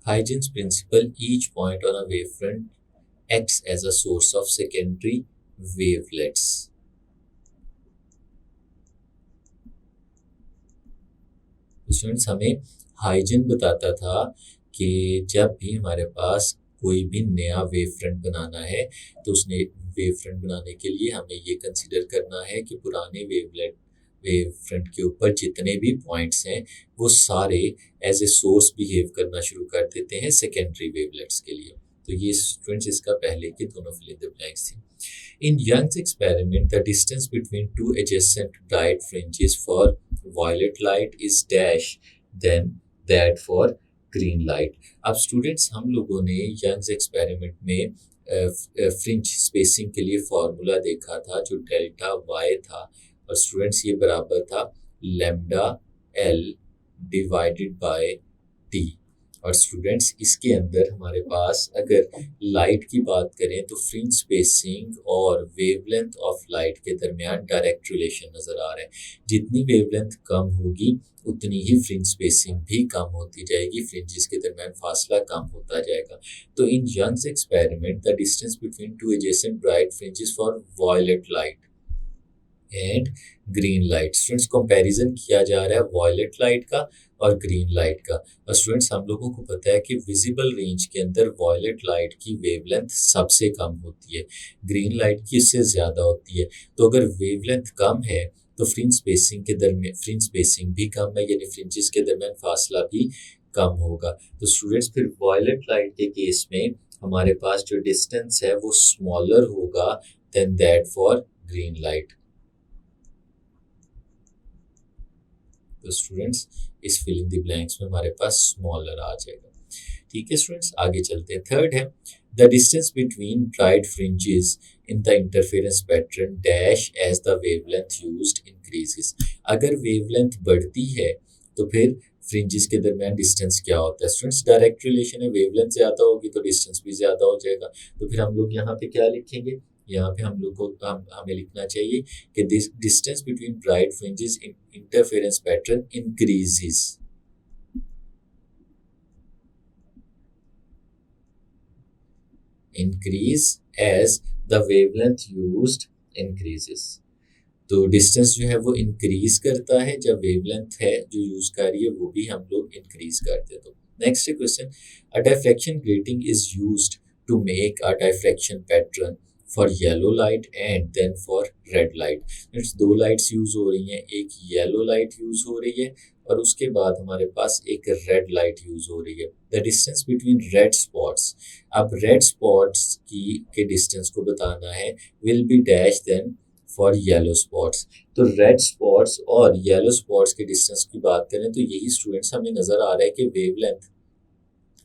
Huygens principle, each point on a wavefront acts as a source of secondary wavelets. Students हमें हाइजन बताता था कि जब भी हमारे पास कोई भी नया वेव फ्रंट बनाना है तो उसने वेव फ्रंट बनाने के लिए हमें ये कंसीडर करना है कि पुराने वेव फ्रंट के ऊपर जितने भी पॉइंट्स हैं वो सारे एज ए सोर्स बिहेव करना शुरू कर देते हैं सेकेंडरी वेवलेट्स के लिए। तो ये स्टूडेंट्स इसका पहले के दोनों फिल इन द ब्लैंक्स थी। In Young's experiment, the distance between two adjacent bright fringes for violet light is dash than that for green light. अब स्टूडेंट्स हम लोगों ने यंग्स एक्सपेरिमेंट में फ्रिंज स्पेसिंग के लिए फॉर्मूला देखा था जो डेल्टा वाई था, और स्टूडेंट्स ये बराबर था lambda L divided by T. और स्टूडेंट्स इसके अंदर हमारे पास अगर लाइट की बात करें तो फ्रिंज स्पेसिंग और वेवलेंथ ऑफ लाइट के दरमियान डायरेक्ट रिलेशन नज़र आ रहा है। जितनी वेवलेंथ कम होगी उतनी ही फ्रिंज स्पेसिंग भी कम होती जाएगी, फ्रिंजेस के दरमियान फासला कम होता जाएगा। तो in Young's experiment the distance between two adjacent bright fringes for violet light and green light, students comparison किया जा रहा है वायलेट लाइट का और ग्रीन लाइट का। और स्टूडेंट्स हम लोगों को पता है कि विजिबल रेंज के अंदर वायलेट लाइट की वेवलेंथ सबसे कम होती है, ग्रीन लाइट की इससे ज़्यादा होती है। तो अगर वेवलेंथ कम है तो फ्रिंज स्पेसिंग के दरमियान फ्रिंज स्पेसिंग भी कम है, यानी फ्रिंजेस के दरमियान फासला भी कम होगा। तो स्टूडेंट्स फिर वायलेट लाइट के केस में हमारे पास जो डिस्टेंस है वो स्मॉलर होगा than that for green light. तो स्टूडेंट्स इस फिल इन द ब्लैंक्स में हमारे पास स्मॉलर आ जाएगा। ठीक है स्टूडेंट्स, आगे चलते हैं। थर्ड है the distance between bright fringes in the interference pattern dash as the wavelength used increases. अगर वेवलेंथ बढ़ती है तो फिर फ्रिंजेस के दरमियान डिस्टेंस क्या होता है? स्टूडेंट्स डायरेक्ट रिलेशन है, वेवलेंथ ज़्यादा होगी तो डिस्टेंस भी ज़्यादा हो जाएगा। तो फिर हम लोग यहाँ पे क्या लिखेंगे? यहाँ पे हम लोग को हमें लिखना चाहिए कि this distance between bright fringes in interference pattern increases. Increase as the wavelength used increases. तो डिस्टेंस जो है वो इंक्रीज करता है जब वेवलेंथ है जो यूज कर रही है वो भी हम लोग इंक्रीज करते हैं। तो next question, a diffraction grating is used to make a diffraction pattern for yellow light and then for red light. Means दो लाइट्स यूज हो रही हैं, एक येलो लाइट यूज हो रही है और उसके बाद हमारे पास एक रेड लाइट यूज हो रही है। The distance between red spots, अब रेड स्पॉट्स की के डिस्टेंस को बताना है, will be dash than for yellow spots. तो रेड स्पॉट्स और येलो स्पॉट्स के डिस्टेंस की बात करें तो यही स्टूडेंट्स हमें नजर आ रहा है कि वेवलेंथ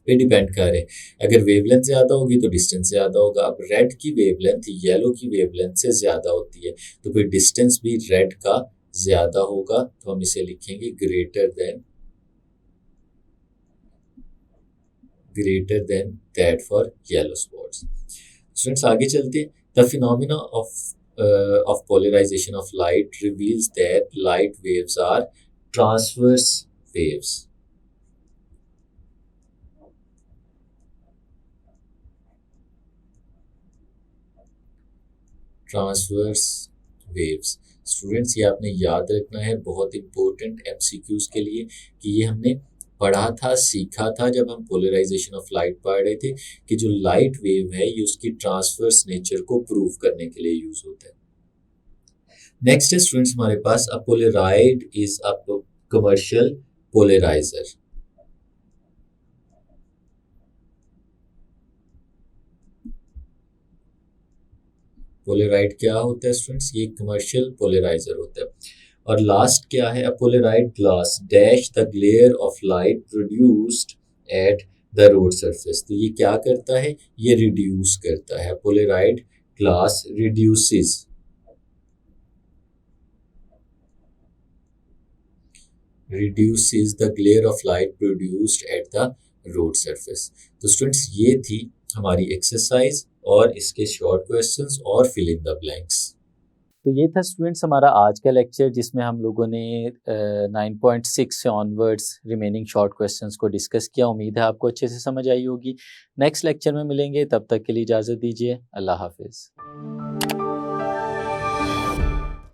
पे डिपेंड कर रहे हैं। अगर वेवलेंथ ज़्यादा होगी तो डिस्टेंस ज़्यादा होगा। अब रेड की वेवलेंथ येलो की वेवलेंथ से ज़्यादा होती है तो फिर डिस्टेंस भी रेड का ज़्यादा होगा, तो हम इसे लिखेंगे greater than that for yellow spots. Students आगे चलते हैं। The phenomena of polarization of light reveals that light waves are transverse waves. Transverse waves, students ये आपने याद रखना है, बहुत इंपॉर्टेंट एमसीक्यूज के लिए कि ये हमने पढ़ा था, सीखा था जब हम पोलराइजेशन ऑफ लाइट पढ़ रहे थे कि जो लाइट वेव है ये उसकी ट्रांसवर्स नेचर को प्रूव करने के लिए यूज होता है। नेक्स्ट है स्टूडेंट्स हमारे पास a Polaroid is a commercial polariser. Polaroid क्या होता है स्टूडेंट्स? ये कमर्शियल पोलराइजर होता है। और लास्ट क्या है? A Polaroid glass dash the glare of light produced at the road surface. तो ये क्या करता है? ये रिड्यूस करता है। Polaroid glass reduces the glare of light produced at the road surface। तो स्टूडेंट्स ये थी हमारी एक्सरसाइज और इसके शॉर्ट क्वेश्चंस और फिल इन द ब्लैंक्स। तो ये था स्टूडेंट्स हमारा आज का लेक्चर, जिसमें हम लोगों ने 9.6 से ऑनवर्ड्स रिमेनिंग शॉर्ट क्वेश्चंस को डिस्कस किया। उम्मीद है आपको अच्छे से समझ आई होगी। नेक्स्ट लेक्चर में मिलेंगे, तब तक के लिए इजाज़त दीजिए। अल्लाह हाफिज़।